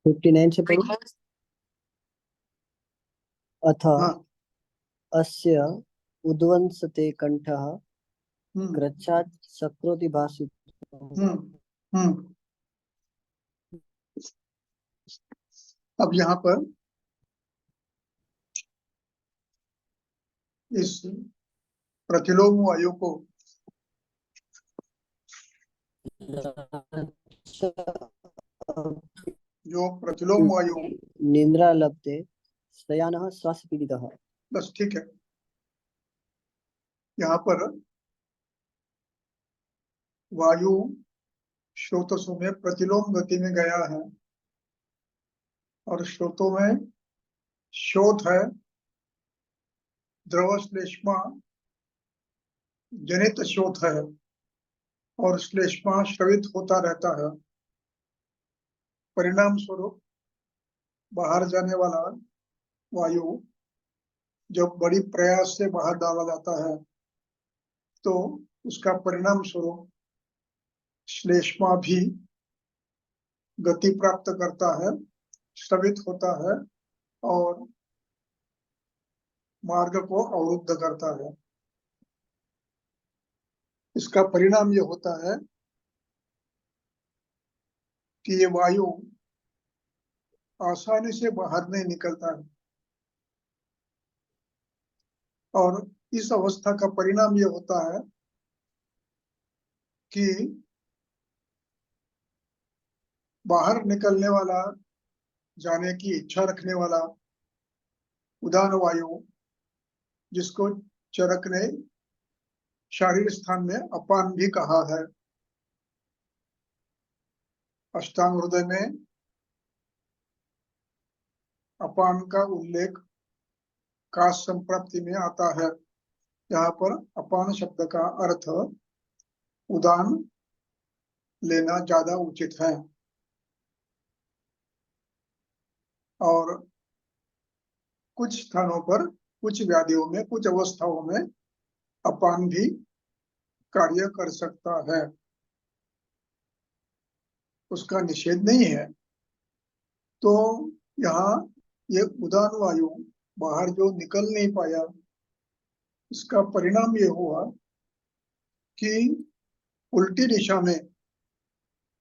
59 से पढ़ो। अथ हाँ। अस्य उद्वंसते कंठः हम्म कृच्छ्रात् शक्नोति भाषितुम्। हम्म हम्म अब यहाँ पर इस प्रतिलोम वायु को जो प्रतिलोम वायु, निद्रा लभते शयानः श्वासपीडितः। बस ठीक है। यहाँ पर वायु स्रोतों में प्रतिलोम गति में गया है, और स्रोतों में शोथ है, द्रव श्लेष्मा जनित शोथ है, और श्लेष्मा स्रवित होता रहता है। परिणाम स्वरूप बाहर जाने वाला वायु जब बड़ी प्रयास से बाहर डाला जाता है, तो उसका परिणाम स्वरूप श्लेष्मा भी गति प्राप्त करता है, स्रवित होता है, और मार्ग को अवरुद्ध करता है। इसका परिणाम यह होता है कि ये वायु आसानी से बाहर नहीं निकलता है, और इस अवस्था का परिणाम यह होता है कि बाहर निकलने वाला, जाने की इच्छा रखने वाला उदान वायु, जिसको चरक ने शारीर स्थान में अपान भी कहा है, अष्टांग हृदय में अपान का उल्लेख काश संप्राप्ति में आता है। यहाँ पर अपान शब्द का अर्थ उदान लेना ज्यादा उचित है। और कुछ स्थानों पर, कुछ व्याधियों में, कुछ अवस्थाओं में अपान भी कार्य कर सकता है, उसका निषेध नहीं है। तो यहाँ ये उदान वायु बाहर जो निकल नहीं पाया, इसका परिणाम ये हुआ कि उल्टी दिशा में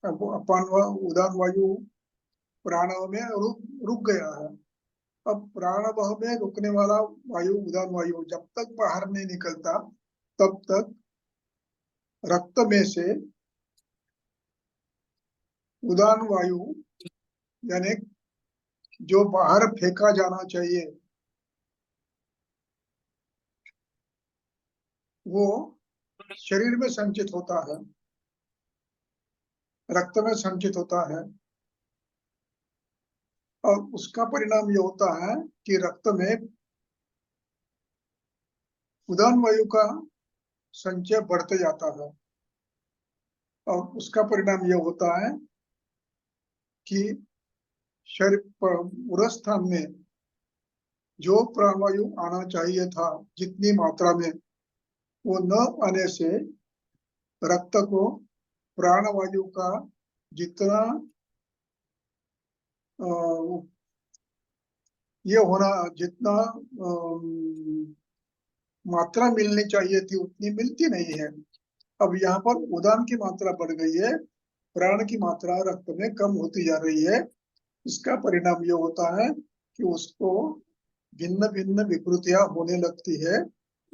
अब उदान वायु प्राण में रुक गया है। अब प्राणवह में रुकने वाला वायु, उदान वायु जब तक बाहर नहीं निकलता, तब तक रक्त में से उदान वायु, यानी जो बाहर फेंका जाना चाहिए, वो शरीर में संचित होता है, रक्त में संचित होता है। और उसका परिणाम ये होता है कि रक्त में उदान वायु का संचय बढ़ते जाता है, और उसका परिणाम ये होता है कि शरीर उस स्थान में जो प्राणवायु आना चाहिए था जितनी मात्रा में, वो न आने से रक्त को प्राणवायु का जितना ये होना, जितना मात्रा मिलनी चाहिए थी उतनी मिलती नहीं है। अब यहाँ पर उदान की मात्रा बढ़ गई है, प्राण की मात्रा रक्त में कम होती जा रही है। इसका परिणाम ये होता है कि उसको भिन्न भिन्न विकृतियां होने लगती है,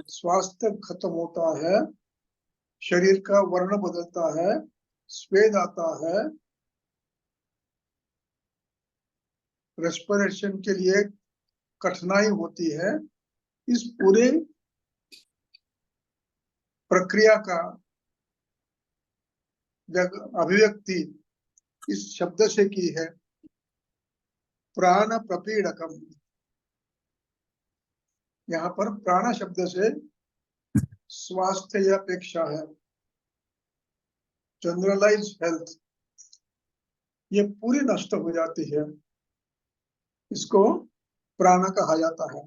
स्वास्थ्य खत्म होता है, शरीर का वर्ण बदलता है, स्वेद आता है, रेस्पिरेशन के लिए कठिनाई होती है। इस पूरे प्रक्रिया का अभिव्यक्ति इस शब्द से की है, प्राण प्रपीड़कम। यहाँ पर प्राण शब्द से स्वास्थ्य अपेक्षा है, जनरलाइज हेल्थ, ये पूरी नष्ट हो जाती है, इसको प्राण कहा जाता है।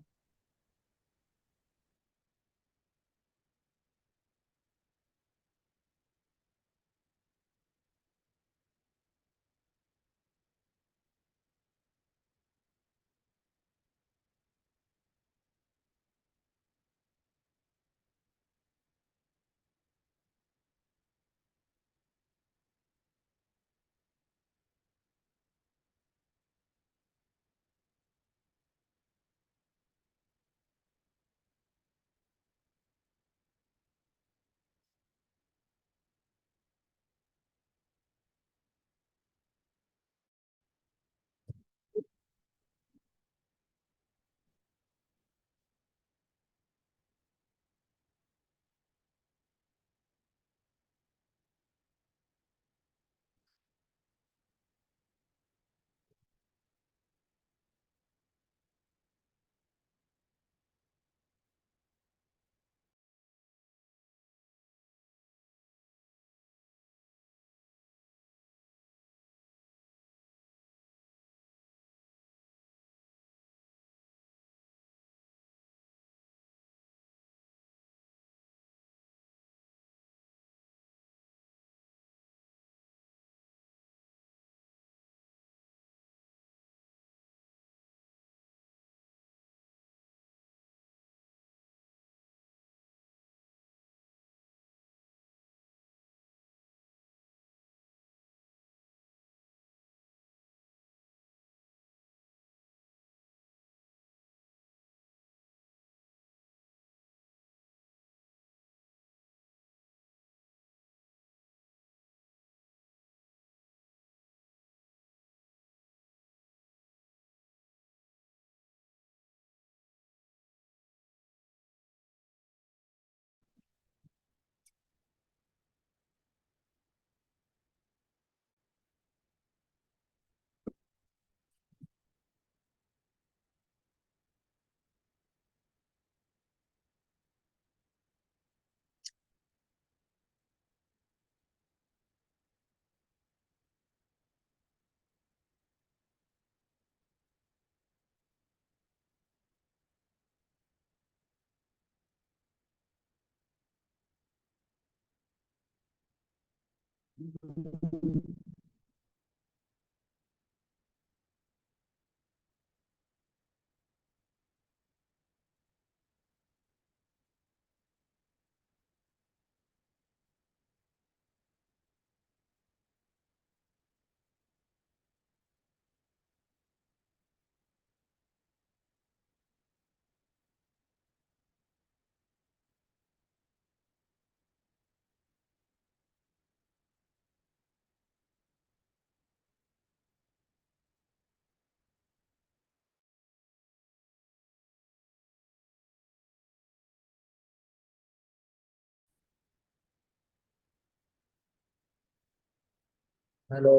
हेलो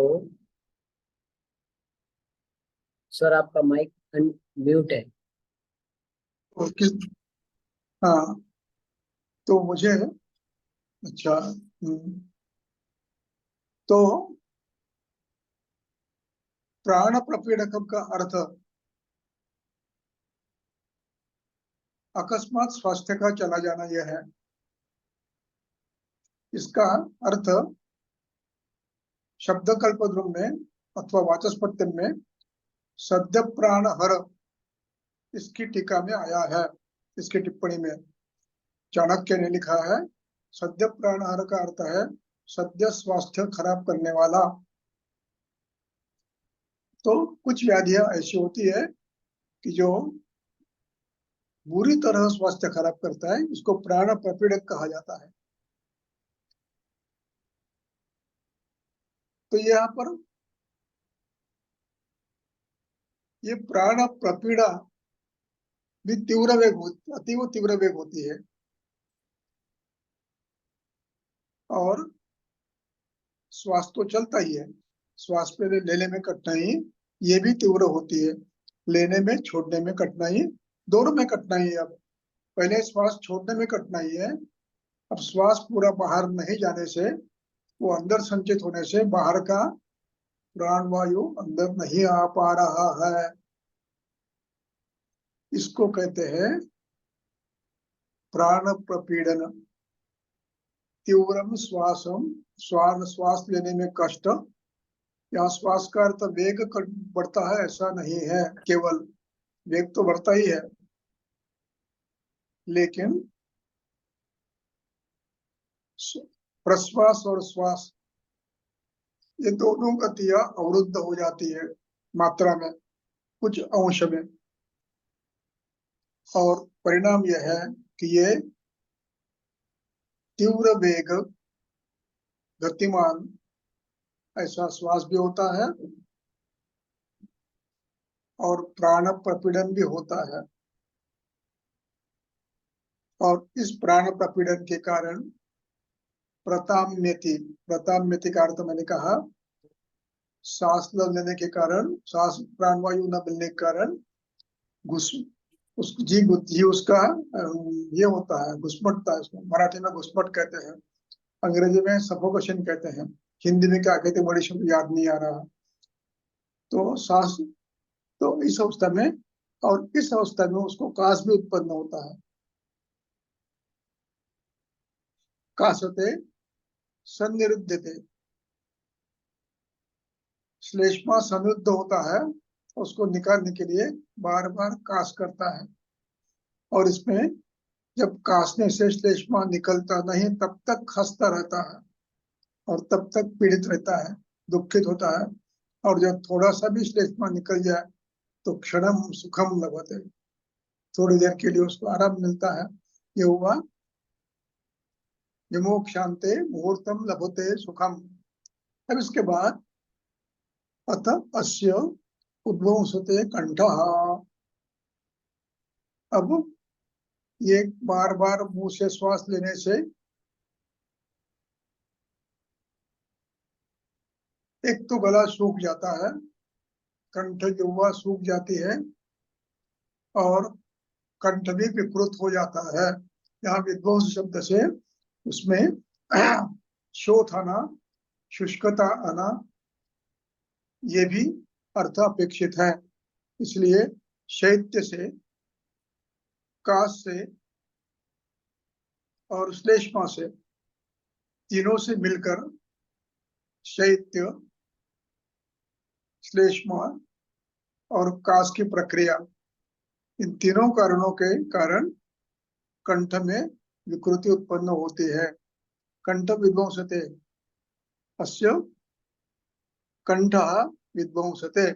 सर, आपका माइक म्यूट है। और किस, हाँ, तो मुझे, अच्छा, तो प्राण प्रपीड़कम का अर्थ अकस्मात स्वास्थ्य का चला जाना यह है। इसका अर्थ शब्द कल्पद्रुम में अथवा वाचस्पत्य में सद्य प्राण हर, इसकी टीका में आया है। इसकी टिप्पणी में चाणक्य ने लिखा है, सद्य प्राण हर का अर्थ है सद्य स्वास्थ्य खराब करने वाला। तो कुछ व्याधियां ऐसी होती है कि जो बुरी तरह स्वास्थ्य खराब करता है, इसको प्राण प्रपीड़क कहा जाता है। तो यहाँ पर ये प्राण प्रपीड़ा भी तीव्र वेग होती, अतीव तीव्र वेग होती है। और श्वास तो चलता ही है, श्वास पे लेने में कठिनाई ये भी तीव्र होती है। लेने में छोड़ने में कठिनाई, दोनों में कठिनाई है। अब पहले श्वास छोड़ने में कठिनाई है, अब श्वास पूरा बाहर नहीं जाने से, वो अंदर संचित होने से बाहर का प्राण वायु अंदर नहीं आ पा रहा है। इसको कहते हैं प्राण प्रपीड़न। तीव्रम श्वासम, श्वास लेने में कष्ट। यहाँ श्वास का अर्थ वेग बढ़ता है ऐसा नहीं है, केवल वेग तो बढ़ता ही है, लेकिन प्रश्वास और श्वास ये दोनों गतियां अवरुद्ध हो जाती है मात्रा में, कुछ अंश में। और परिणाम यह है कि ये तीव्र वेग, गतिमान ऐसा श्वास भी होता है और प्राण प्रपीड़न भी होता है। और इस प्राण प्रपीड़न के कारण प्रताम्यति, प्रताम्यति का अर्थ मैंने कहा सांस न लेने के कारण, सांस प्राणवायु न मिलने के कारण घुस उस जी उसका ये होता है, घुसमटता है। उसको मराठी में घुसमट कहते हैं, अंग्रेजी में सफोकेशन कहते हैं, हिंदी में क्या कहते हैं बड़ी शब्द याद नहीं आ रहा। तो सांस, तो इस अवस्था में, और इस अवस्था में उसको काश भी उत्पन्न होता है। काशते सन्निरुद्धते, श्लेष्मा संरुद्ध होता है, उसको निकालने के लिए बार बार काश करता है। और इसमें जब काशने से श्लेष्मा निकलता नहीं तब तक खसता रहता है और तब तक पीड़ित रहता है, दुखित होता है। और जब थोड़ा सा भी श्लेष्मा निकल जाए तो क्षणम सुखम लभते, थोड़ी देर के लिए उसको आराम मिलता है। ये हुआ विमोक्षांते मुहूर्तम लभते सुखम। अब इसके बाद अथ अस्य उद्वंसते कंठः। अब ये बार बार मुंह से श्वास लेने से एक तो गला सूख जाता है, कंठ जो हुआ सूख जाती है, और कंठ भी विकृत हो जाता है। यहाँ विध्वंस शब्द से उसमें शोथ आना, शुष्कता आना, ये भी अर्थ अपेक्षित है। इसलिए शैत्य से, काश से और श्लेष्मा से, तीनों से मिलकर शैत्य, श्लेष्मा और काश की प्रक्रिया, इन तीनों कारणों के कारण कंठ में विकृति उत्पन्न होती है। कंठ विध्वंसते, अस्य कंठ विध्वंसते,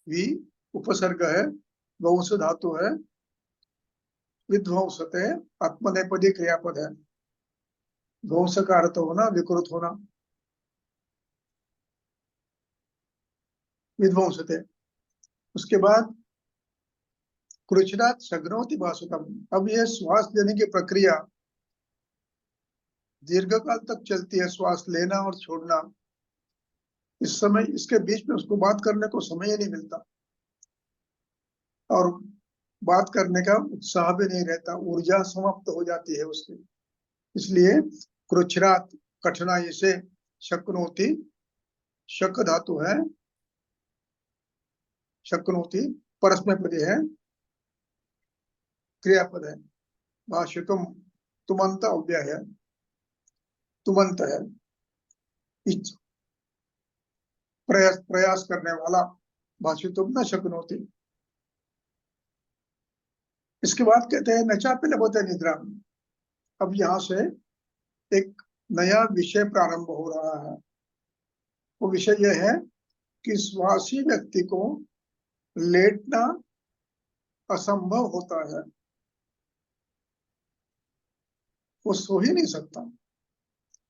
वि उपसर्ग है, वंश धातु है, विध्वंसते आत्मनेपदी क्रियापद है। ध्वंस का अर्थ होना, विकृत होना। विध्वंसते, उसके बाद कृच्छ्रात सघ्नोति भासुतम। अब यह श्वास लेने की प्रक्रिया दीर्घ काल तक चलती है, श्वास लेना और छोड़ना। इस समय इसके बीच में उसको बात करने को समय ही नहीं मिलता और बात करने का उत्साह भी नहीं रहता, ऊर्जा समाप्त हो जाती है उसकी। इसलिए कृच्छ्रात कठिनाई से, शक्नोति शक धातु है, शक्नोति परस्मैपदी है, क्रियापद है। भाषितुम तुमंत अव्यय है, तुमंत है, प्रयास प्रयास करने वाला। भाषितुम न शक्नोति। इसके बाद कहते हैं नचापि लभते निद्रा। अब यहाँ से एक नया विषय प्रारंभ हो रहा है। वो विषय यह है कि श्वासी व्यक्ति को लेटना असंभव होता है, वो सो ही नहीं सकता।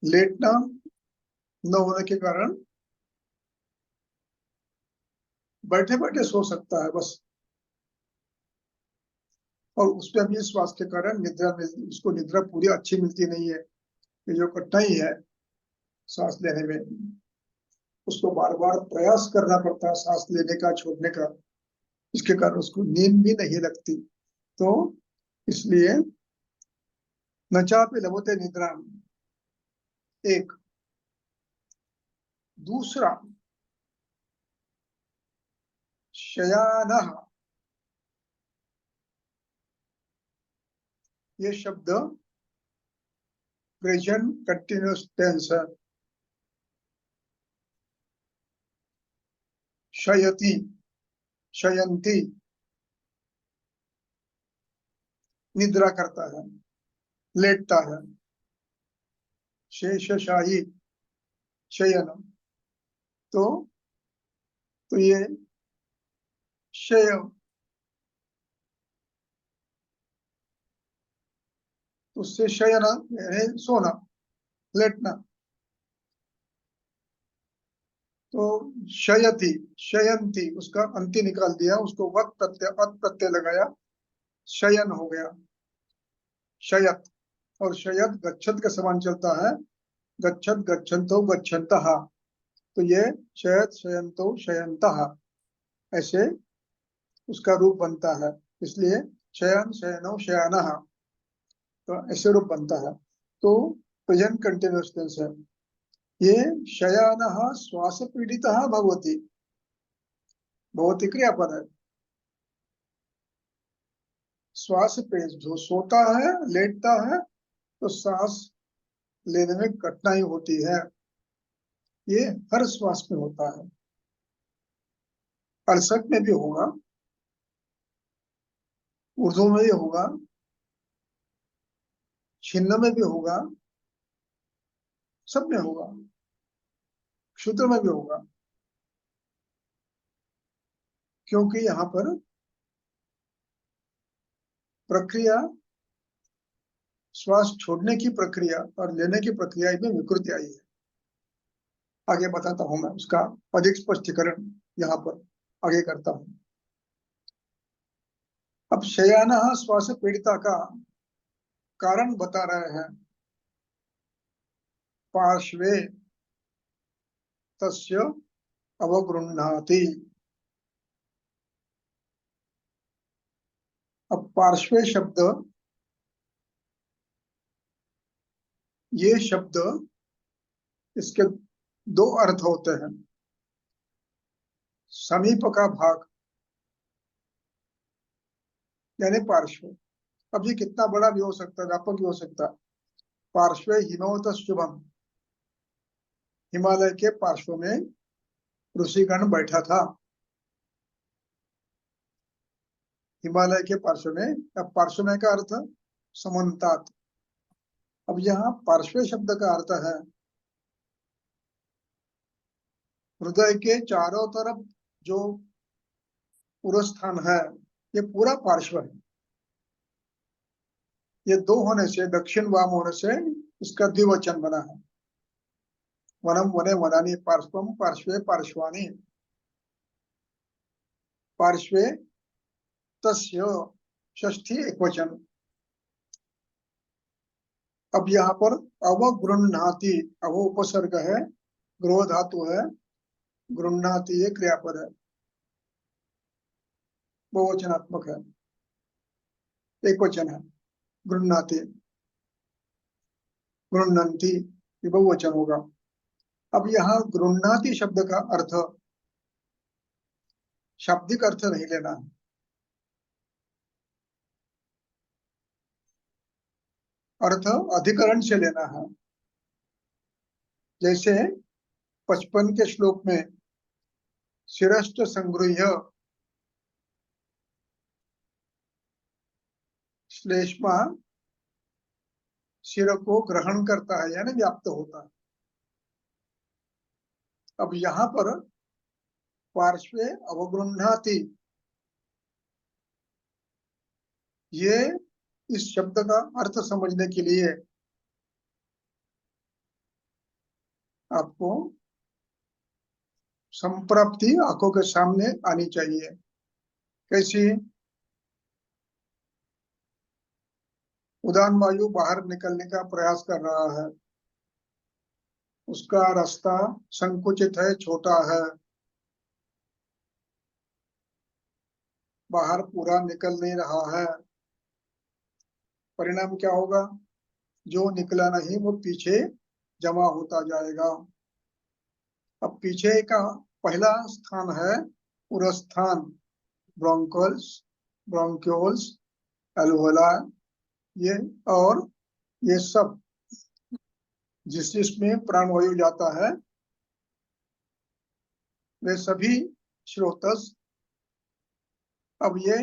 लेटना न होने के कारण बैठे बैठे सो सकता है बस, और उसमें भी श्वास के कारण निद्रा मिलती, उसको निद्रा पूरी अच्छी मिलती नहीं है। ये जो कठिनाई है सांस लेने में, उसको बार बार प्रयास करना पड़ता है सांस लेने का, छोड़ने का। इसके कारण उसको नींद भी नहीं लगती। तो इसलिए नचापि लभते निद्रा, एक। दूसरा, शयानः, ये शब्द प्रेजेंट कंटिन्यूअस टेंस है। शयति, शयंती, निद्रा करता है, लेटता है। शेषशाही, शयन। तो ये शय, उससे शयन यानी सोना, लेटना। तो शयति, शयंती, उसका अंति निकाल दिया, उसको वक्त प्रत्यय अत प्रत्यय लगाया, शयन हो गया, शयत। और शयत गच्छत के समान चलता है, गच्छत गच्छन्तो गच्छन्तः। तो ये शयत शयन्तो शयन्तः, ऐसे उसका रूप बनता है। इसलिए शयन शयनो शयानः, तो ऐसे रूप बनता है। तो प्रेजेंट कंटिन्यूअस टेंस है। ये शयानः श्वास पीड़ितः भवति, भवति क्रियापद है। श्वास पे जो सोता है, लेटता है, तो सांस लेने में कठिनाई होती है। ये हर श्वास में होता है। अल्सक में भी होगा, उर्दू में भी होगा, छिन्न में भी होगा, सब में होगा, क्षुद्र में भी होगा। क्योंकि यहाँ पर प्रक्रिया, श्वास छोड़ने की प्रक्रिया और लेने की प्रक्रिया में विकृति आई है। आगे बताता हूं मैं, उसका अधिक स्पष्टीकरण यहाँ पर आगे करता हूं। अब शयाना श्वास पीड़िता का कारण बता रहे हैं। पार्श्वे तस्य अवगृह्णाति। अब पार्श्वे शब्द, ये शब्द, इसके दो अर्थ होते हैं। समीप का भाग यानी पार्श्व। अब ये कितना बड़ा भी हो सकता है, व्यापक भी हो सकता है। पार्श्वे हिमवत शुभम, हिमालय के पार्श्व में ऋषिगण बैठा था। हिमालय के पार्श्व में, अब पार्श्व में का अर्थ समन्तात। अब यहाँ पार्श्व शब्द का अर्थ है हृदय के चारों तरफ जो पुरस्थान है, ये पूरा पार्श्व है। ये दो होने से, दक्षिण वाम होने से इसका द्विवचन बना है। वनम वने वनानि पार्श्वम पार्श्वे पार्श्वानि। पार्श्वे तस्य षष्ठी एकवचन। अब यहाँ पर अवगृह्णाति, अव उपसर्ग है, गृह धातु है, गृह्णाति ये क्रियापद है, बहुवचनात्मक है, एकवचन है। गृह्णाति, गृह्णन्ति ये बहुवचन होगा। अब यहाँ गृह्णाति शब्द का अर्थ शाब्दिक अर्थ नहीं लेना है, अर्थ अधिकरण से लेना है। जैसे 55 के श्लोक में शिरश्च संगृह्य श्लेष्मा शिर को ग्रहण करता है, यानी व्याप्त होता है। अब यहाँ पर पार्श्वे अवगृह्णाति, ये इस शब्द का अर्थ समझने के लिए आपको संप्राप्ति आंखों के सामने आनी चाहिए। कैसी? उदान वायु बाहर निकलने का प्रयास कर रहा है, उसका रास्ता संकुचित है, छोटा है, बाहर पूरा निकल नहीं रहा है। परिणाम क्या होगा? जो निकला नहीं वो पीछे जमा होता जाएगा। अब पीछे का पहला स्थान है उरस्थान, ब्रोंकल्स, ब्रोंक्यूल्स, एल्वोला, ये और ये सब जिसमें प्राणवायु जाता है, वे सभी स्रोतस अब ये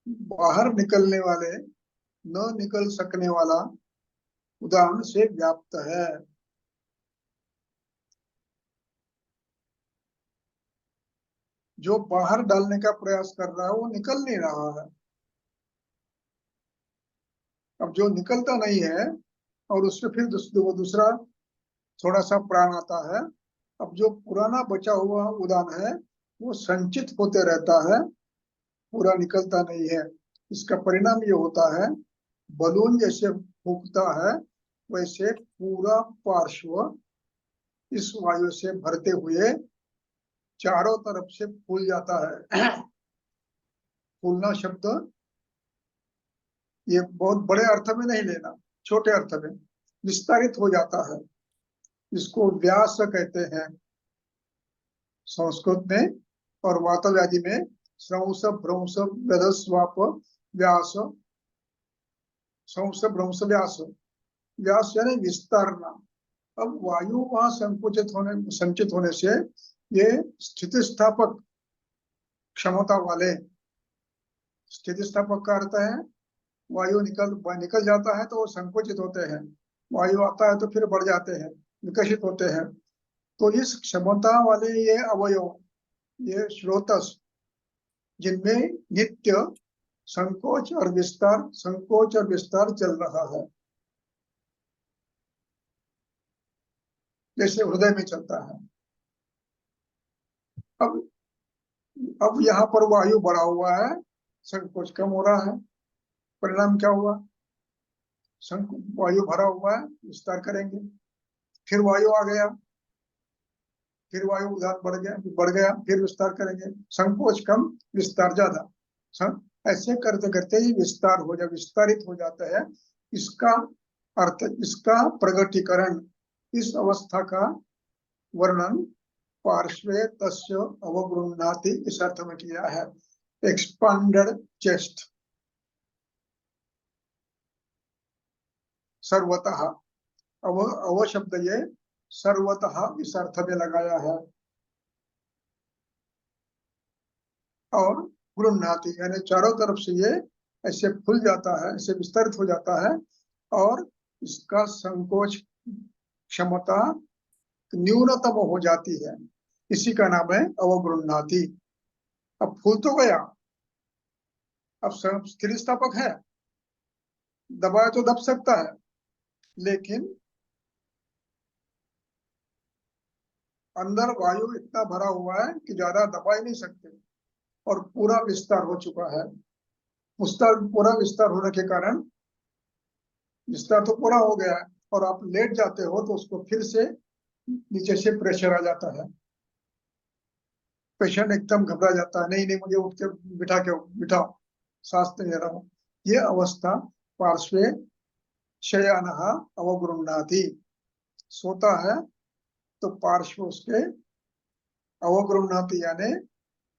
बाहर निकलने वाले, न निकल सकने वाला उदान से व्याप्त है। जो बाहर डालने का प्रयास कर रहा है वो निकल नहीं रहा है। अब जो निकलता नहीं है और उससे फिर दूसरा थोड़ा सा प्राण आता है। अब जो पुराना बचा हुआ उदान है वो संचित होते रहता है, पूरा निकलता नहीं है। इसका परिणाम ये होता है, बलून जैसे फूकता है वैसे पूरा पार्श्व इस वायु से भरते हुए चारों तरफ से फूल जाता है। फूलना शब्द ये बहुत बड़े अर्थ में नहीं लेना, छोटे अर्थ में विस्तारित हो जाता है। इसको व्यास कहते हैं संस्कृत में, और वातव आदि में स्रंस भ्रंश व्यधस्वाप व्यास, संस भ्रंश व्यास। व्यास यानी विस्तारना। अब वायु वहां संचित होने से ये स्थितिस्थापक क्षमता वाले, स्थितिस्थापक का अर्थ है वायु निकल जाता है तो वो संकुचित होते हैं, वायु आता है तो फिर बढ़ जाते हैं, विकसित होते हैं। तो इस क्षमता वाले ये अवयव, ये स्रोतस, जिनमें नित्य संकोच और विस्तार चल रहा है, जैसे हृदय में चलता है। अब यहाँ पर वायु बढ़ा हुआ है, संकोच कम हो रहा है। परिणाम क्या हुआ? वायु भरा हुआ है, विस्तार करेंगे, फिर वायु आ गया, फिर वायु उदान बढ़ गया, फिर विस्तार करेंगे। संकोच कम, विस्तार ज्यादा। ऐसे करते करते ही विस्तारित हो जाता है। इसका अर्थ, इसका प्रगटीकरण, इस अवस्था का वर्णन पार्श्वे तस्य अवगृह्णाति इस अर्थ में किया है। एक्सपांडेड चेस्ट, सर्वतः। अव शब्द ये सर्वतः इस अर्थ में लगाया है। और गृह्णाति यानी चारों तरफ से ये ऐसे खुल जाता है, ऐसे विस्तारित हो जाता है और इसका संकोच क्षमता न्यूनतम हो जाती है, इसी का नाम है अवगृह्णाति। अब फूल तो गया, अब स्थिर स्थापक है, दबाए तो दब सकता है, लेकिन अंदर वायु इतना भरा हुआ है कि ज्यादा दबा ही नहीं सकते और पूरा विस्तार हो चुका है। पूरा विस्तार होने के कारण विस्तार तो पूरा हो गया है और आप लेट जाते हो तो उसको फिर से नीचे से प्रेशर आ जाता है। पेशेंट एकदम घबरा जाता है, नहीं नहीं मुझे उठ के बिठाओ, सांस नहीं ले रहा हूँ। ये अवस्था पार्श्वे शयानः अवगृह्णाति, सोता है तो पार्श्व उसके अवगृह्णाति यानी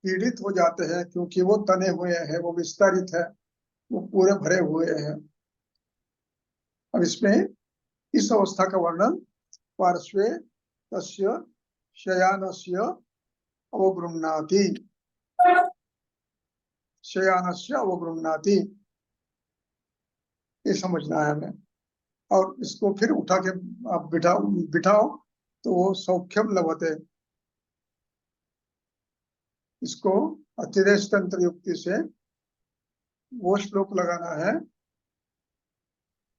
पीड़ित हो जाते हैं, क्योंकि वो तने हुए हैं, वो विस्तारित है, वो पूरे भरे हुए हैं। अब इसमें इस अवस्था का वर्णन पार्श्वे तस्य शयानस्य अवगृह्णाति, शयानस्य अवगृह्णाति, ये समझना है हमें। और इसको फिर उठा के आप बिठाओ तो वो सौख्यम लभते, इसको अतिरेक तंत्र युक्ति से वो श्लोक लगाना है।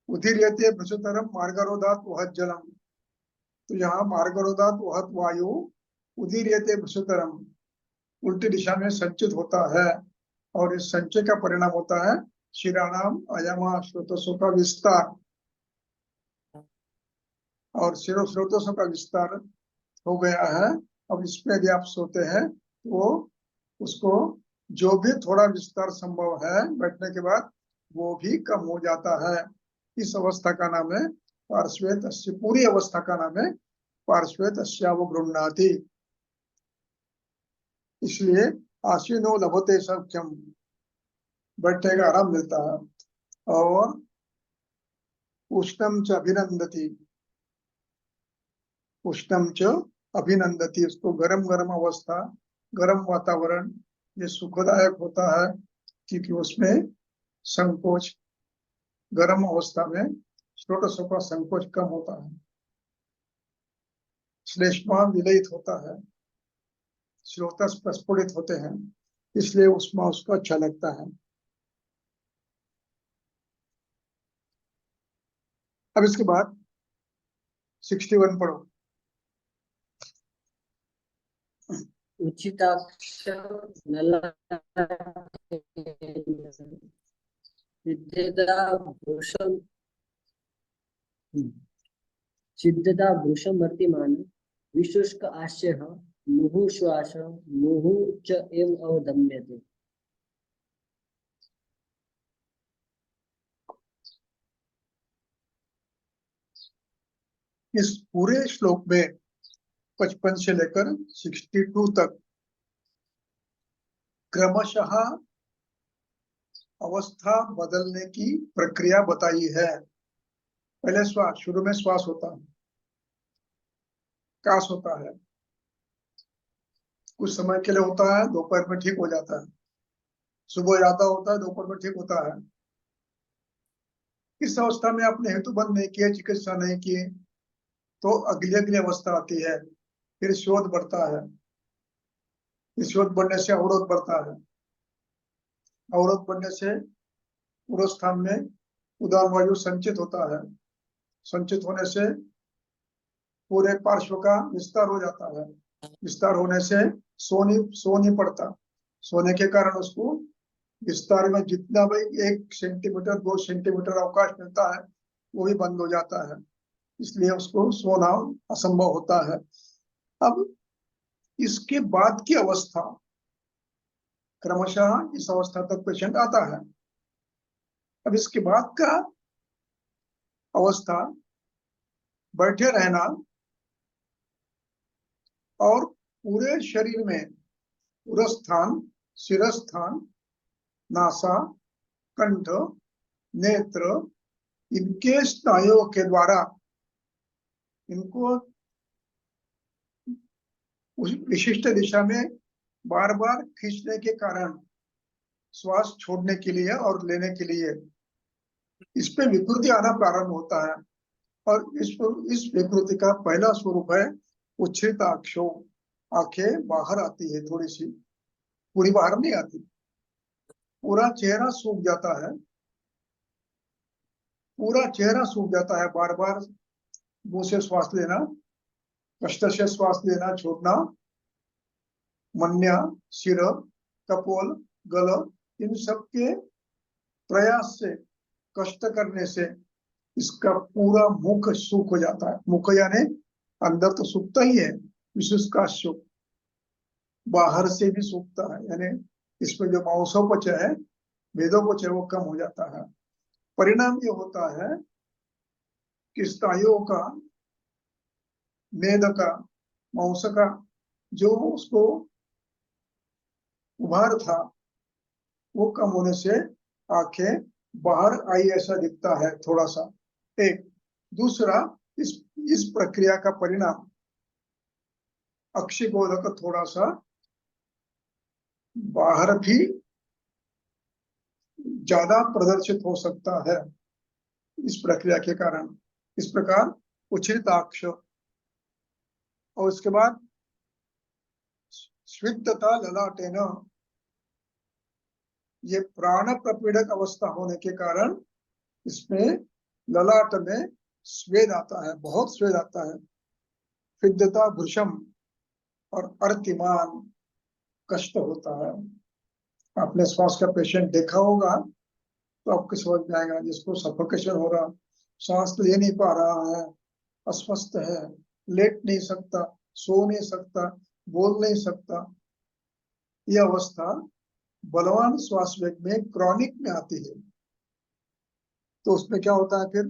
उदीर्यते भ्रशुतरम मार्गरोधात वहत जलम, तो यहाँ मार्गरोधात वहत वायु उदीर्यते भ्रशुतरम उल्टी दिशा में संचित होता है और इस संचय का परिणाम होता है शिराणाम अयमा स्रोतसों का विस्तार, और स्रोतसों का विस्तार हो गया है। अब इसमें यदि आप सोते हैं तो उसको जो भी थोड़ा विस्तार संभव है बैठने के बाद वो भी कम हो जाता है। इस अवस्था का नाम है पार्श्वेत, पूरी अवस्था का नाम है पार्श्वेत अवगृह्णाति। इसलिए आसीनो लभते सौख्यम, बैठने का आराम मिलता है। और उष्णम च अभिनंदति, उष्णम च अभिनंदति, उसको गरम गरम अवस्था, गरम वातावरण ये सुखदायक होता है, क्योंकि उसमें संकोच, गर्म अवस्था में स्रोतसों का संकोच कम होता है, श्लेष्मा विलयित होता है, स्रोतस प्रस्फुटित होते हैं, इसलिए उसमें उसको अच्छा लगता है। अब इसके बाद 61 पढ़ो। उचिताक्ष सिद्धता भूषमर्तिमान विशुष्क आश्चर्य मुहुः श्वास मुहुः च एव अवदम्यते। इस पूरे श्लोक में 55 से लेकर 62 तक क्रमशः अवस्था बदलने की प्रक्रिया बताई है। पहले श्वास, शुरू में श्वास होता है, काश होता है, कुछ समय के लिए होता है, दोपहर में ठीक हो जाता है, सुबह ज्यादा होता है, दोपहर में ठीक होता है। इस अवस्था में आपने हेतुबंध नहीं किए, चिकित्सा नहीं किए, तो अगली अगली अवस्था आती है, फिर शोध बढ़ता है, इस शोध बढ़ने से अवरोध बढ़ता है, अवरोध बढ़ने से पूर्व स्थान में उदान वायु संचित होता है, संचित होने से पूरे पार्श्व का विस्तार हो जाता है, विस्तार होने से सो नहीं पड़ता, सोने के कारण उसको विस्तार में जितना भी 1 सेंटीमीटर 2 सेंटीमीटर अवकाश मिलता है वो भी बंद हो जाता है, इसलिए उसको सोना असंभव होता है। अब इसके बाद की अवस्था, क्रमशः इस अवस्था तक पेशेंट आता है। अब इसके बाद का अवस्था बैठे रहना और पूरे शरीर में उरस्थान, शिरस्थान, नासा, कंठ, नेत्र, इनके स्नायुओं के द्वारा इनको उस विशिष्ट दिशा में बार बार खींचने के कारण श्वास छोड़ने के लिए और लेने के लिए इस पे विकृति आना प्रारंभ होता है। और इस विकृति का पहला स्वरूप है उच्छ्रिताक्षो, आंखें बाहर आती है, थोड़ी सी, पूरी बाहर नहीं आती, पूरा चेहरा सूख जाता है, पूरा चेहरा सूख जाता है। बार बार मुंह से श्वास लेना, कष्ट से श्वास लेना छोड़ना, मन्या, सिर, कपोल, गल, इन सब के प्रयास से, कष्ट करने से इसका पूरा मुख सूख हो जाता है। मुख यानी अंदर तो सूखता ही है, विशेष का सुख बाहर से भी सूखता है, यानी इसमें जो मांसोपच है, वेदोपच है, वो कम हो जाता है। परिणाम ये होता है कि स्नायुओं का, मेद का, मांस का जो उसको उभार था वो कम होने से आंखें बाहर आई ऐसा दिखता है थोड़ा सा। एक दूसरा, इस प्रक्रिया का परिणाम अक्षिगोलक थोड़ा सा बाहर भी ज्यादा प्रदर्शित हो सकता है इस प्रक्रिया के कारण। इस प्रकार उच्छ्रिताक्ष, और उसके बाद स्विद्धता ललाटेन, ये प्राण प्रपीड़क अवस्था होने के कारण इसमें ललाट में स्वेद आता है, बहुत स्वेद आता है। फिद्धता भृशम और अर्तिमान, कष्ट होता है। आपने श्वास का पेशेंट देखा होगा तो आपको समझ में आएगा, जिसको सफोकेशन हो रहा, सांस ले नहीं पा रहा है, अस्वस्थ है, लेट नहीं सकता, सो नहीं सकता, बोल नहीं सकता, यह अवस्था बलवान श्वास वेग में क्रॉनिक में आती है। तो उसमें क्या होता है फिर?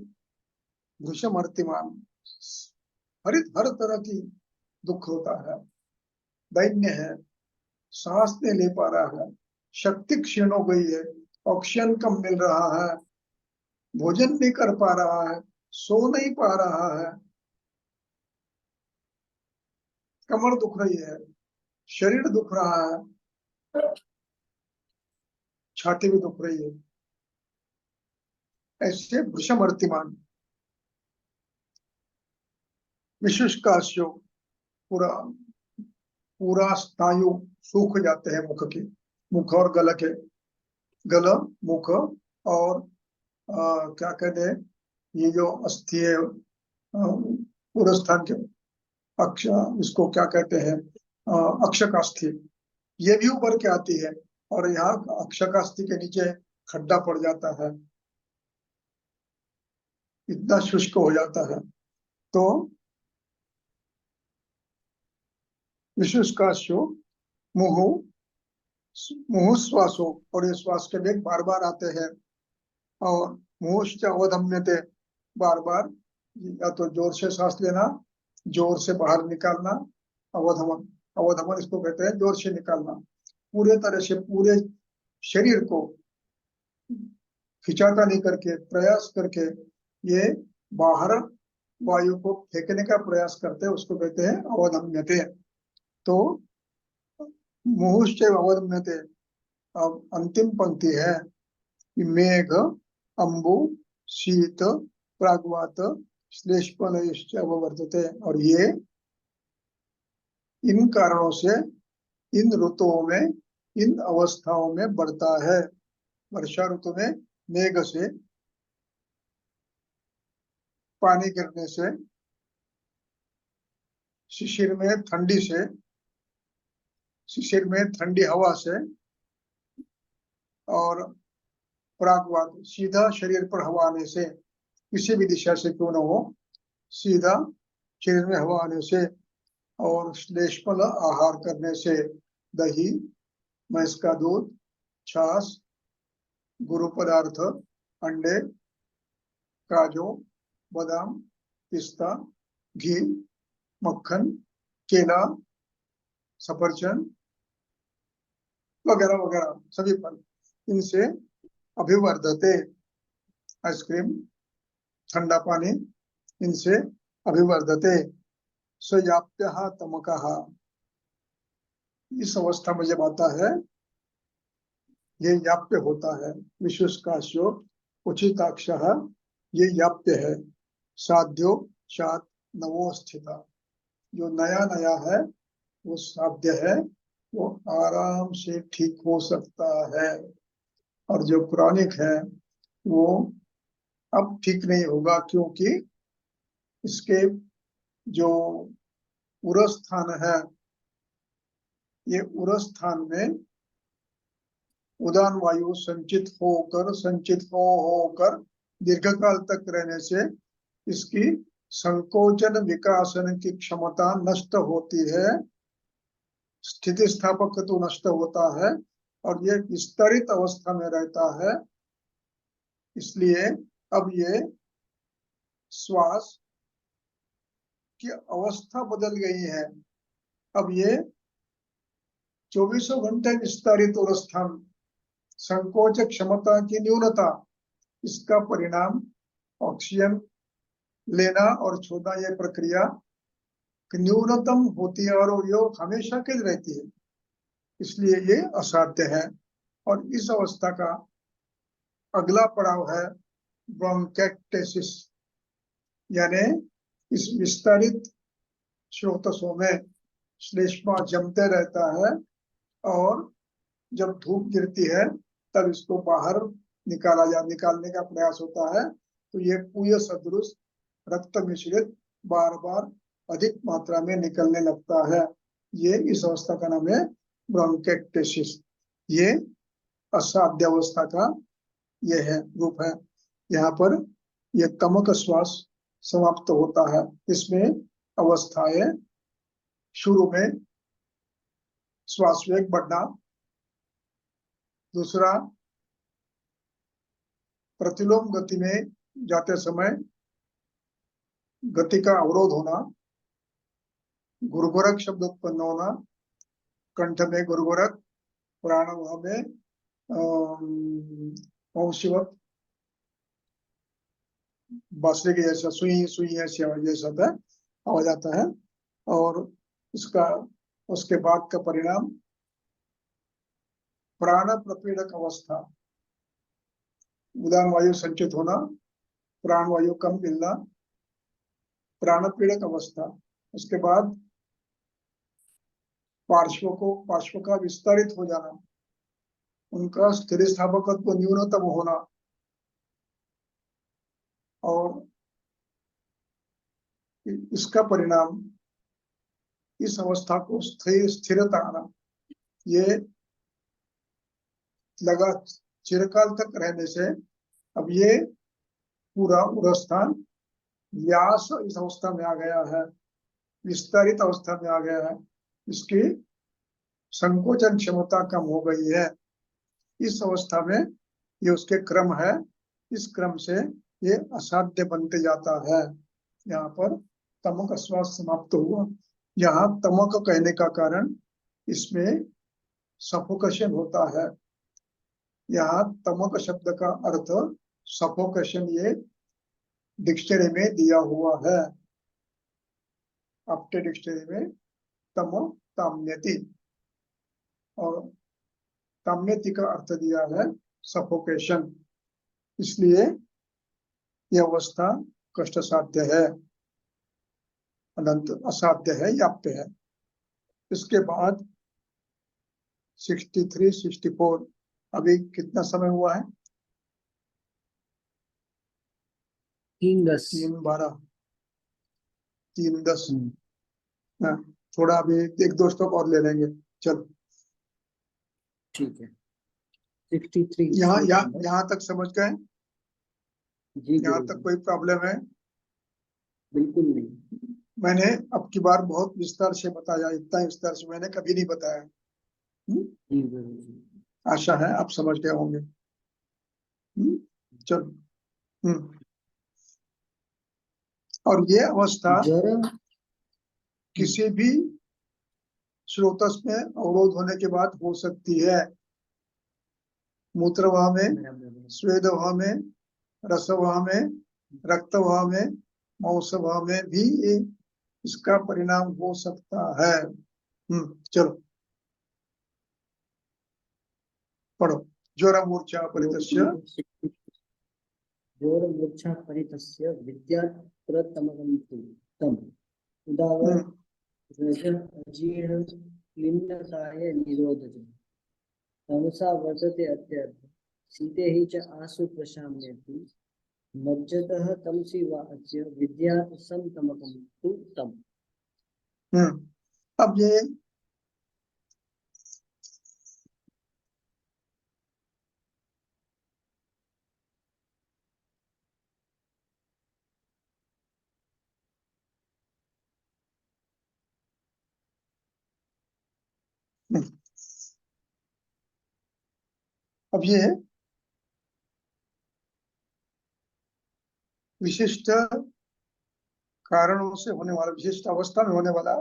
भृशम अर्तिमान, हर तरह की दुख होता है, दैन्य है, सांस नहीं ले पा रहा है, शक्ति क्षीण हो गई है, ऑक्सीजन कम मिल रहा है, भोजन नहीं कर पा रहा है, सो नहीं पा रहा है, कमर दुख रही है, शरीर दुख रहा है, छाती भी दुख रही है, ऐसे भृशम अर्तिमान। विशुष्कास्यो, पूरा पूरा स्नायु सूख जाते हैं मुख के, मुख और गल के, गल, मुख और क्या कहते हैं, ये जो अस्थि है पूरे स्थान के, अक्ष, इसको क्या कहते हैं, अक्षकास्थि, ये भी उभर के आती है और यहाँ अक्षकास्थि के नीचे खड्डा पड़ जाता है, इतना शुष्क हो जाता है। तो विशुष्कास्यो मुहु, मुहु श्वासो, और ये श्वास के वेग बार बार आते हैं, और मुहुश्च अवधम्यते, बार बार या तो जोर से सांस लेना, जोर से बाहर निकालना, अवधमन, अवधमन इसको कहते हैं, जोर से निकालना, पूरे तरह से पूरे शरीर को खिंचाता नहीं करके, प्रयास करके ये बाहर वायु को फेंकने का प्रयास करते हैं, उसको कहते हैं अवधम्यते। तो मुहुश्च अवधम्यते, अब अंतिम पंक्ति है कि मेघ, अंबु, शीत, प्राग्वात, श्लेष्मलयश्च अववर्तते, और ये इन कारणों से इन ऋतुओं में, इन अवस्थाओं में बढ़ता है। वर्षा ऋतु में मेघ से, पानी गिरने से, शिशिर में ठंडी से, शिशिर में ठंडी हवा से, और प्राग्वात, सीधा शरीर पर हवा आने से, किसी भी दिशा से क्यों न हो, सीधा शरीर में हवा आने से, और श्लेष्मल आहार करने से, दही, भैंस का दूध, छाछ, गुरु पदार्थ, अंडे, काजू, बादाम, पिस्ता, घी, मक्खन, केला, सफरचंद वगैरह वगैरह सभी फल, इनसे अभिवर्धते, आइसक्रीम, ठंडा पानी, इनसे अभिवर्धते। सयाप्यः तमकः, इस अवस्था में जब आता है ये याप्य होता है। विशुष्काश्यो उचिताक्ष, ये याप्य है। साध्यो चात नवो स्थिता, जो नया नया है वो साध्य है, वो आराम से ठीक हो सकता है। और जो पुरानिक है वो अब ठीक नहीं होगा, क्योंकि इसके जो उरस्थान है, ये उरस्थान में उदान वायु संचित होकर दीर्घकाल तक रहने से इसकी संकोचन विकासन की क्षमता नष्ट होती है, स्थिति स्थापक तो नष्ट होता है, और ये विस्तरित अवस्था में रहता है। इसलिए अब ये श्वास की अवस्था बदल गई है। अब ये 24 घंटे विस्तारित अवस्था, संकोच क्षमता की न्यूनता, इसका परिणाम ऑक्सीजन लेना और छोड़ना, ये प्रक्रिया न्यूनतम होती है और ये हमेशा के लिए रहती है। इसलिए ये असाध्य है। और इस अवस्था का अगला पड़ाव है ब्रोंकेक्टेसिस, यानी इस विस्तारित स्रोतसों में श्लेष्मा जमते रहता है, और जब धूप गिरती है तब इसको बाहर निकालने का प्रयास होता है। तो ये पूय सदृश रक्त मिश्रित बार बार अधिक मात्रा में निकलने लगता है। ये इस अवस्था का नाम है ब्रोंकेक्टेसिस। ये असाध्य अवस्था का ये है रूप है। यहाँ पर ये तमक श्वास समाप्त होता है। इसमें अवस्थाएं, शुरू में श्वास वेग बढ़ना, दूसरा प्रतिलोम गति में जाते समय गति का अवरोध होना, गुरगुरक शब्द उत्पन्न होना, कंठ में गुरगुरक, प्राणवायु में वंशीवत बांसुरी के जैसा सुई सुई ऐसी आवाज जैसा आवाज आता है। और इसका उसके बाद का परिणाम प्राण प्रपीड़क अवस्था, उदान वायु संचित होना, प्राण वायु कम मिलना, प्राण पीड़क अवस्था। उसके बाद पार्श्व का विस्तारित हो जाना, उनका स्थिर स्थापकत्व न्यूनतम होना, और इसका परिणाम इस अवस्था को स्थिरता आना। ये लगा चिरकाल तक रहने से अब ये पूरा उरस्थान व्यास इस अवस्था में आ गया है, विस्तारित अवस्था में आ गया है। इसकी संकोचन क्षमता कम हो गई है। इस अवस्था में ये उसके क्रम है। इस क्रम से ये असाध्य बनते जाता है। यहाँ पर तमक श्वास समाप्त हुआ। यहाँ तमक कहने का कारण इसमें सफोकेशन होता है। यहाँ तमक शब्द का अर्थ सफोकेशन, ये डिक्शनरी में दिया हुआ है। आपके डिक्शनरी में तमो ताम्यति, और ताम्यति का अर्थ दिया है सफोकेशन। इसलिए यह अवस्था कष्ट साध्य है, अनंत असाध्य है, याप्य है। इसके बाद 63, 64, अभी कितना समय हुआ है? 3:10। 3:12, 3:10। थोड़ा अभी एक दो स्टॉप और ले लेंगे। चलो, ठीक है। 63। यहाँ तक समझ गए? जी यहाँ गुरु तक जी, कोई प्रॉब्लम है? बिल्कुल नहीं। मैंने अब की बार बहुत विस्तार से बताया, इतना विस्तार से मैंने कभी नहीं बताया। जी गुरु जी। आशा है आप समझ गए होंगे। चलो। और ये अवस्था जरा किसी भी स्रोतस में अवरोध होने के बाद हो सकती है। मूत्रवाह में, स्वेदवाह में, रसवाह में, रक्तवाह में, मांसवाह में भी इसका परिणाम हो सकता है। चलो, पढ़ो। ज्वर मूर्छा परितस्य जोर मूर्छा परितस्य विद्या प्रतमकं तु तम उदावर रज अजीर्ण क्लिन्नकाय निरोधज तमसा वर्तते अत्यर्थ शीते हि च आसु प्रशाम्यति मज्जतः तमसि वा अस्य विद्यात् संतमकं तु तम। अब ये अब ये विशिष्ट कारणों से होने वाला, विशिष्ट अवस्था में होने वाला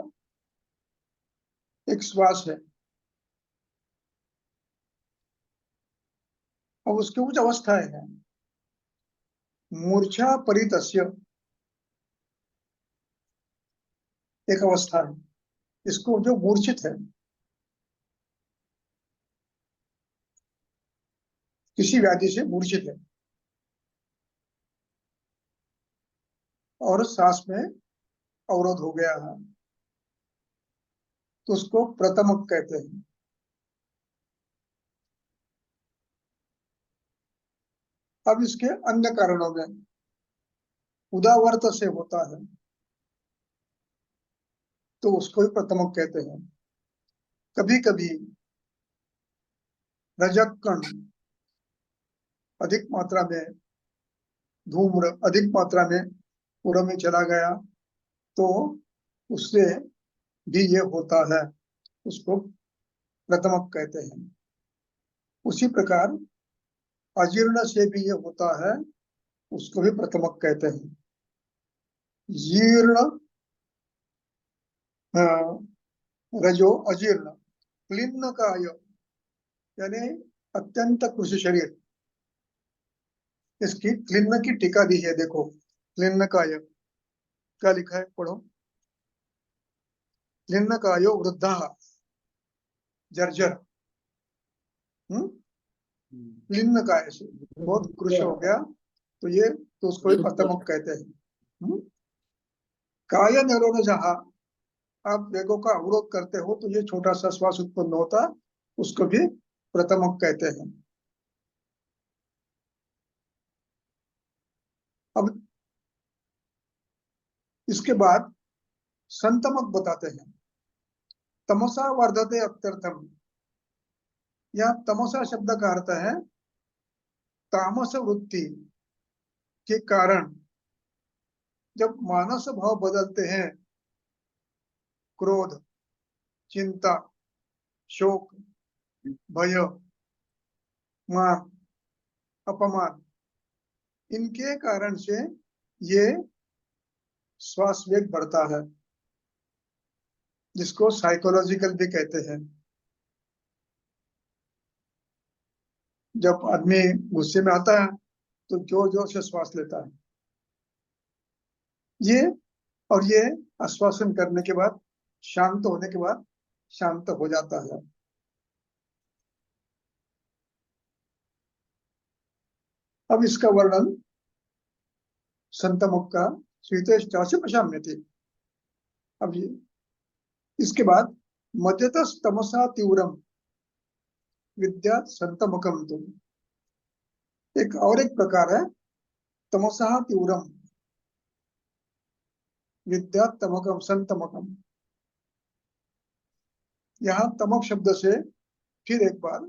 एक श्वास है। अब उसके कुछ अवस्थाएं हैं। मूर्छा परितस्य एक अवस्था है, इसको जो मूर्छित है, किसी व्याधि से मूर्छित है और सांस में अवरोध हो गया है, तो उसको प्रतमक कहते हैं। अब इसके अन्य कारणों में उदावर्त से होता है तो उसको भी प्रतमक कहते हैं। कभी कभी रजक कण अधिक मात्रा में, धूम्र अधिक मात्रा में पूरा में चला गया तो उससे भी ये होता है, उसको प्रतमक कहते हैं। उसी प्रकार अजीर्ण से भी ये होता है, उसको भी प्रतमक कहते हैं। जीर्ण रजो अजीर्ण क्लिन्न काय यानी अत्यंत कृषि शरीर, इसकी क्लिन्न की टीका दी है, देखो क्लिन्न काय क्या लिखा है, पढ़ो। क्लिन्न कायो वृद्धा जर्जर, क्लिन्न काय से बहुत कृष हो गया तो ये, तो उसको भी प्रतमक कहते हैं। काय निरोध जहां आप वेगों का अवरोध करते हो तो ये छोटा सा श्वास उत्पन्न होता, उसको भी प्रतमक कहते हैं। अब इसके बाद संतमक बताते हैं। तमसा वर्धते अत्यर्थम, यहाँ तमसा शब्द का अर्थ है तामस वृत्ति के कारण जब मानस भाव बदलते हैं, क्रोध, चिंता, शोक, भय, मान, अपमान, इनके कारण से ये श्वास वेग बढ़ता है, जिसको साइकोलॉजिकल भी कहते हैं। जब आदमी गुस्से में आता है तो जोर जोर से श्वास लेता है, ये और ये आश्वासन करने के बाद, शांत होने के बाद शांत हो जाता है। अब इसका वर्णन संतमुख का स्वीतेष्टास्य प्रशाम्य थी। अब ये इसके बाद मध्यतस तमसा तीव्रम विद्या संतमुखम तुम, एक और एक प्रकार है तमसा तीव्रम विद्या तमकम संतमकम। यहाँ तमक शब्द से फिर एक बार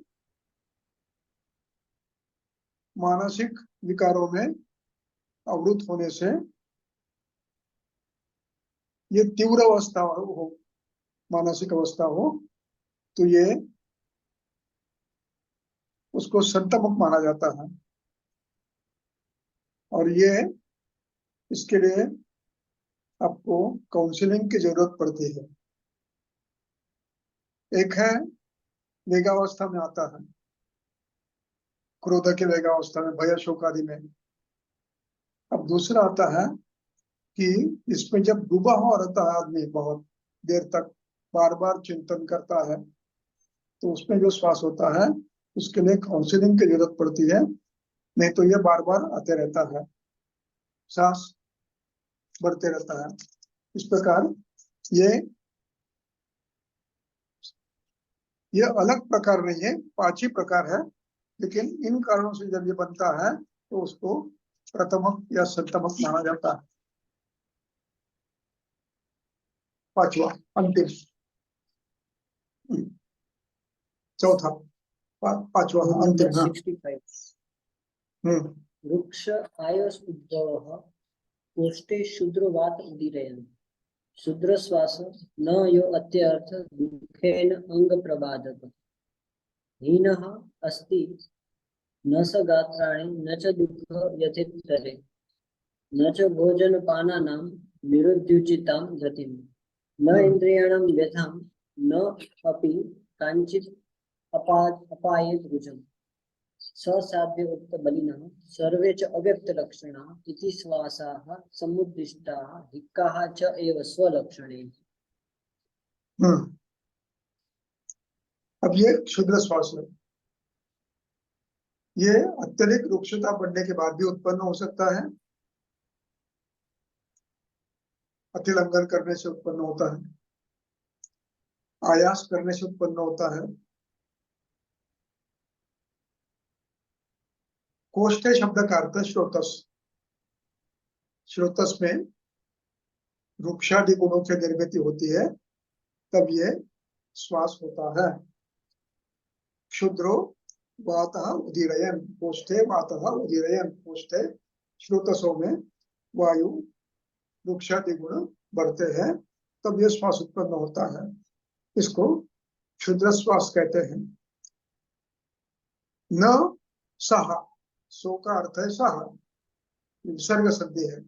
मानसिक विकारों में अवरुद्ध होने से ये तीव्र अवस्था हो, मानसिक अवस्था हो तो ये उसको संतमुख माना जाता है। और ये इसके लिए आपको काउंसलिंग की जरूरत पड़ती है। एक है वेगावस्था में आता है, क्रोध के वेगावस्था में, भय शोक आदि में। अब दूसरा आता है कि इसमें जब डूबा हुआ रहता है आदमी बहुत देर तक, बार बार चिंतन करता है, तो उसमें जो श्वास होता है उसके लिए काउंसलिंग की जरूरत पड़ती है, नहीं तो ये बार बार आते रहता है, सांस बढ़ते रहता है। इस प्रकार ये अलग प्रकार नहीं है, 5 ही प्रकार है, लेकिन इन कारणों से जब ये बनता है तो उसको प्रथमक या सप्तमक माना जाता है। पांचवा अंतिम, चौथा, पांचवा अंतिम। हाँ 65 हम्म वृक्ष आयुष उद्भवः कोष्ठे शूद्रवात उदीरयन् शूद्रश्वास न यो अत्यर्थ दुखेन अंग प्रबाधक हीनः अस्ति न स गात्राणि न च दुःख यथेतरे न च भोजनपानानां निरुद्युचितां गतिं न इन्द्रियाणां व्यथां न अपि काञ्चित् अपायेत् रुजम् ससाध्य उक्त बलिनः सर्वे च अव्यक्त लक्षणाः इति श्वासाः समुद्दिष्टाः हिक्काः च एव स्वलक्षणे। अब ये क्षुद्र श्वास है, ये अत्यधिक रुक्षता बढ़ने के बाद भी उत्पन्न हो सकता है, अतिलंघन करने से उत्पन्न होता है, आयास करने से उत्पन्न होता है। कोष्ठे शब्द का अर्थ श्रोतस, श्रोतस में रुक्षादि गुणों की निर्मित होती है, तब ये श्वास होता है। क्षुद्रो वातः उदीरयन् कोष्ठे वातः उदीरयन् कोष्ठे श्रोतसों में वायु रुक्षादि गुण बढ़ते हैं, तब ये श्वास उत्पन्न होता है। इसको क्षुद्र श्वास कहते हैं। न सह, सो का अर्थ है सह, विसर्ग संधि है।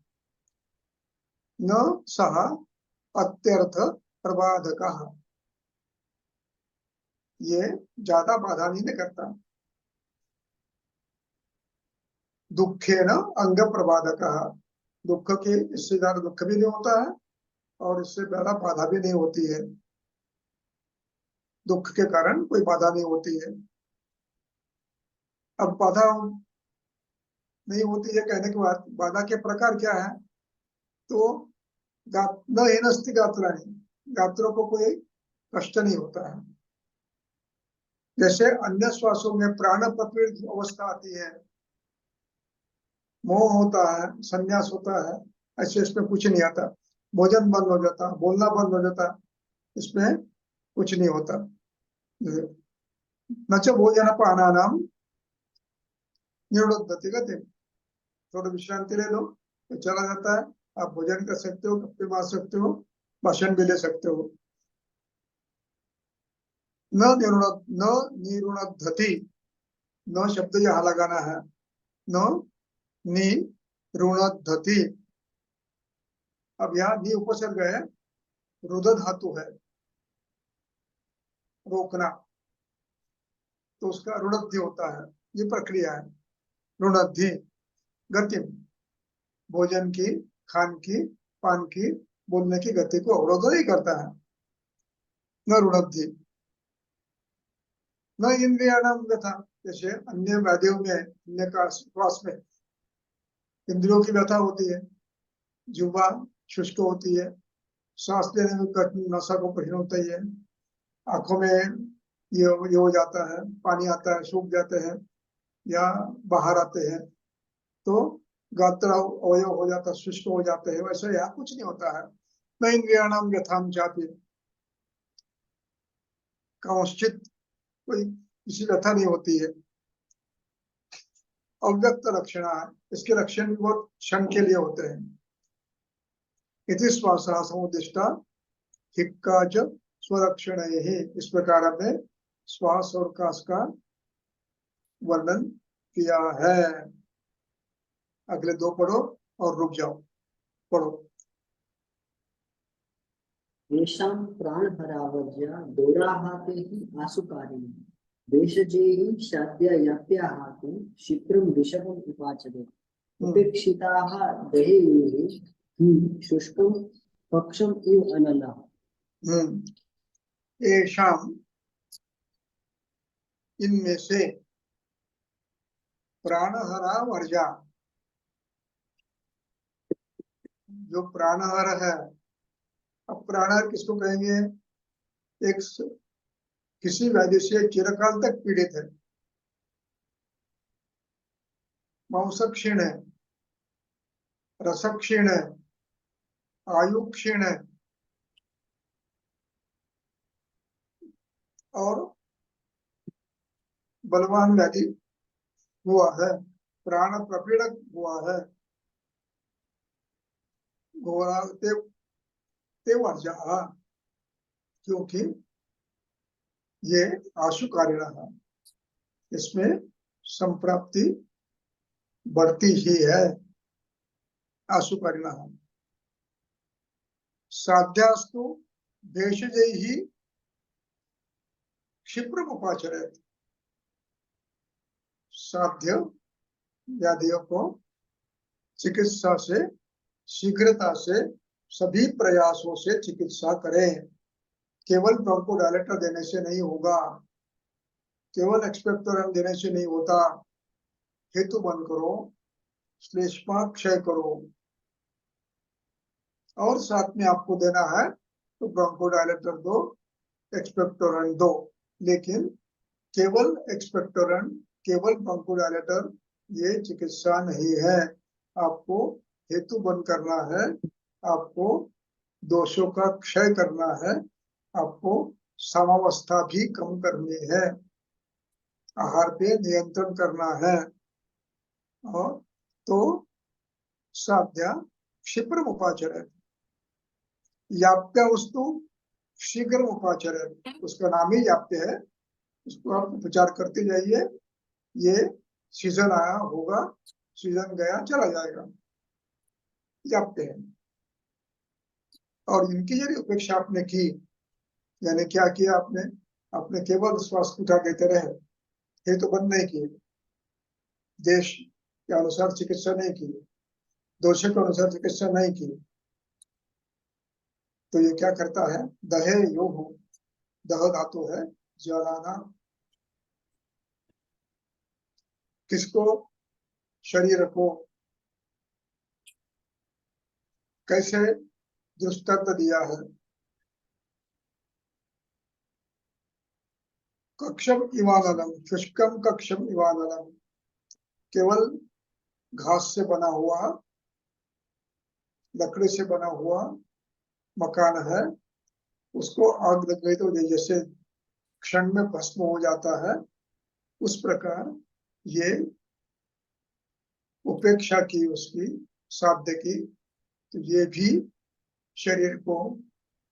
न सह अत्यर्थ प्रबाधकः, ये ज्यादा बाधा नहीं करता। दुखेन अंग प्रबाधकः, दुख के इससे ज्यादा दुख भी नहीं होता है और इससे ज्यादा बाधा भी नहीं होती है। दुख के कारण कोई बाधा नहीं होती है। अब बाधा नहीं होती है कहने के बाद बाधा के प्रकार क्या है, तो न हीनस्ति गात्राणि, गात्रों को कोई कष्ट नहीं होता है। जैसे अन्य श्वासों में प्राण प्रपीड़ित अवस्था आती है, मोह होता है, संन्यास होता है, ऐसे इसमें कुछ नहीं आता। भोजन बंद हो जाता, बोलना बंद हो जाता, इसमें कुछ नहीं होता। न च भोजन पानानाम निरुद्धति गति, थोड़ा विश्रांति ले लो तो चला जाता है। आप भोजन कर सकते हो, गप्पे मार सकते हो, भाषण भी ले सकते हो। न निरुणद्धति, न शब्द यहाँ लगाना है, न निरुणद्धति। अब यहाँ नी उपसर्ग है, रुद्र धातु है, रोकना, तो उसका रुणद्धि होता है। ये प्रक्रिया है रुणद्धि। गति, भोजन की, खान की, पान की, बोलने की गति को अवरोध नहीं करता है, न रुणद्धि। न इंद्रियाणाम व्यथा, जैसे अन्य व्याधियों में, अन्य का श्वास में इंद्रियों की व्यथा होती है, जुबा शुष्क होती है, सांस लेने में कठिन, नशा को कठिन होता ही है, आंखों में ये हो जाता है, पानी आता है, सूख जाते हैं या बाहर आते हैं, तो गात्र अवयव हो जाता है, शुष्क हो जाते हैं। वैसे यहाँ कुछ नहीं होता है। न इंद्रियाणाम व्यथाम चापी, कांश्चित कोई किसी व्यथा नहीं होती है। अव्यक्त लक्षण है, इसके लक्षण भी बहुत क्षण के लिए होते हैं। इति श्वासा समुदिष्टा हिक्का च स्वलक्षण, यही इस प्रकार हमने श्वास और काश का वर्णन किया है। अगले दो पढ़ो और रुक जाओ, पढ़ो। येषां प्राणहरावज्या दोराहाते हि आसुकारिणी देशजेहि शाद्यायाप्याहातु क्षिप्रं विषमम् उपाचते उपेक्षिताः दहेयुः हि शुष्कं पक्षम् इव अनलः। येषां इनमें से प्राणहरा वर्जा, जो प्राणहर है, अब प्राणहर किसको कहेंगे? एक किसी व्याधि से चिरकाल तक पीड़ित है, मांस क्षीण है, रस क्षीण है, आयु क्षीण है और बलवान व्याधि हुआ है, प्राण प्रपीड़क हुआ है, घोरा ते वर्जा, क्योंकि ये आशु कार्य है, इसमें संप्राप्ति बढ़ती ही है, आशु कार्य है। साध्यास्तु भेषजै ही क्षिप्रम उपाचरेत, साध्य व्याधियों को चिकित्सा से शीघ्रता से सभी प्रयासों से चिकित्सा करें। केवल ब्रोंकोडायलेटर देने से नहीं होगा, केवल एक्सपेक्टोरम देने से नहीं होता। हेतु बंद करो, श्लेष्माक्षय करो, और साथ में आपको देना है तो ब्रोंकोडायलेटर दो, एक्सपेक्टोरेंट दो। लेकिन केवल एक्सपेक्टोरेंट, केवल ब्रोंकोडायलेटर ये चिकित्सा नहीं है। आपको हेतु बंद करना है, आपको दोषों का क्षय करना है, आपको सामावस्था भी कम करनी है, आहार पे नियंत्रण करना है। और तो साध्या क्षिप्र उपाचर है, याप्य वस्तु शीघ्र उपाचर है, उसका नाम ही याप्य है। उसको आप उपचार करते जाइए, ये सीजन आया होगा, सीजन गया चला जाएगा, याप्य है। और इनकी यदि उपेक्षा आपने की, यानी क्या किया आपने? आपने केवल स्वास्थ्य उठा देते रहे, ये तो बंद नहीं किए, देश के अनुसार चिकित्सा नहीं की, दोषों के अनुसार चिकित्सा नहीं की, तो ये क्या करता है? दहे योग, दह धातु है जलाना, किसको? शरीर को। कैसे दृष्टांत दिया है? कक्षम इवानलम, शुष्कम कक्षम इवानलम, केवल घास से बना हुआ, लकड़ी से बना हुआ मकान है, उसको आग लग गई तो जैसे क्षण में भस्म हो जाता है, उस प्रकार ये उपेक्षा की उसकी, साध्य की, तो ये भी शरीर को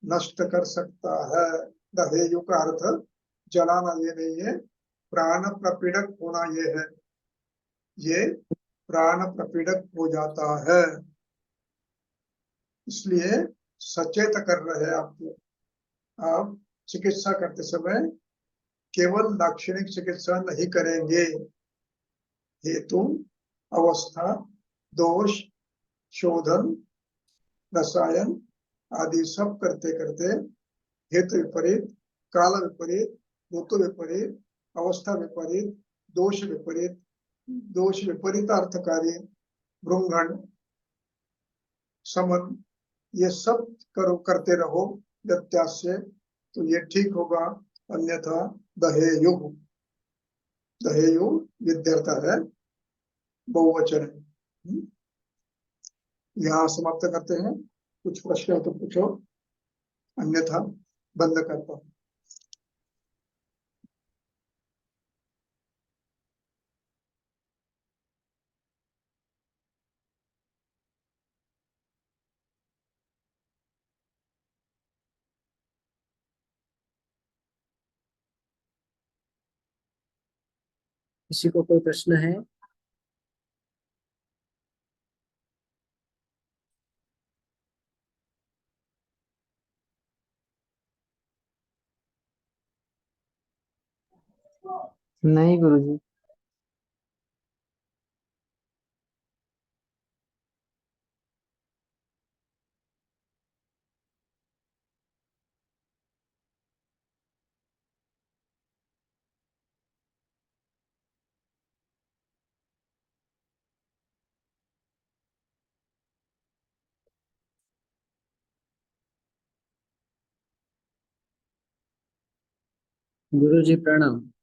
नष्ट कर सकता है। दहेयु का अर्थ जलाना ये नहीं है, प्राण प्रपीड़क होना ये है, ये प्राण प्रपीड़क हो जाता है। इसलिए सचेत कर रहे हैं आपको। आप चिकित्सा करते समय केवल लाक्षणिक चिकित्सा नहीं करेंगे, हेतु, अवस्था, दोष, शोधन, रसायन आदि सब करते करते हेतु विपरीत, काल विपरीत, ऋतु विपरीत, अवस्था विपरीत, दोष विपरीत, दोष विपरीत अर्थकारी, भृंगण, समन, ये सब करो, करते रहो व्यत्यास से, तो ये ठीक होगा। अन्यथा दहेयु, दहेयु विद्यार्थ है, बहुवचन है। यहाँ समाप्त करते हैं, कुछ प्रश्न हो तो पूछो, अन्यथा बंद करता हूँ। किसी को कोई प्रश्न है? नहीं गुरुजी। गुरुजी प्रणाम।